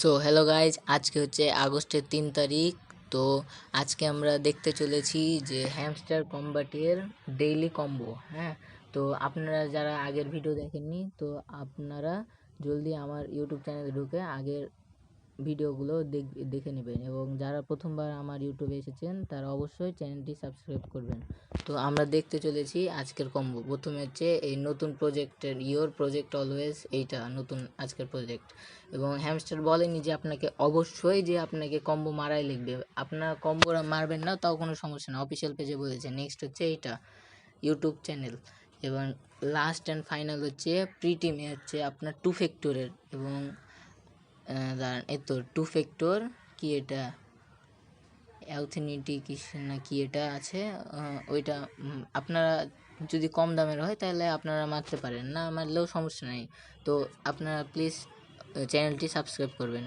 So hello guys, আজকে হচ্ছে আগস্টের 3 তারিখ। তো আজকে আমরা দেখতে চলেছি যে হ্যামস্টার কম্বাটের ডেইলি কম্বো। হ্যাঁ, তো আপনারা যারা আগের ভিডিও দেখেননি, তো আপনারা জলদি আমার ইউটিউব চ্যানেলে ঢুকে আগের ভিডিওগুলো দেখে নেবেন, এবং যারা প্রথমবার আমার ইউটিউবে এসেছেন তারা অবশ্যই চ্যানেলটি সাবস্ক্রাইব করবেন। তো আমরা দেখতে চলেছি আজকের কম্বো। প্রথমে হচ্ছে এই নতুন প্রজেক্টের ইয়োর প্রজেক্ট অলওয়েজ, এইটা নতুন আজকের প্রজেক্ট। এবং হ্যামস্টার বলেনি যে আপনাকে অবশ্যই যে আপনাকে কম্বো মারাই লিখবে, আপনার কম্বো মারবেন না তাও কোনো সমস্যা না, অফিসিয়াল পেজে বলেছে। নেক্সট হচ্ছে এইটা ইউটিউব চ্যানেল। এবং লাস্ট অ্যান্ড ফাইনাল হচ্ছে প্রিটিমে হচ্ছে আপনার 2 ফ্যাক্টরের, এবং দাঁড়ান, এই তো 2 ফ্যাক্টর কি এটা অ্যাউথেনিটি কি না কি এটা আছে, ওইটা আপনারা যদি কম দামের হয় তাহলে আপনারা মারতে পারেন, না মারলেও সমস্যা নেই। তো আপনারা প্লিজ চ্যানেলটি সাবস্ক্রাইব করবেন।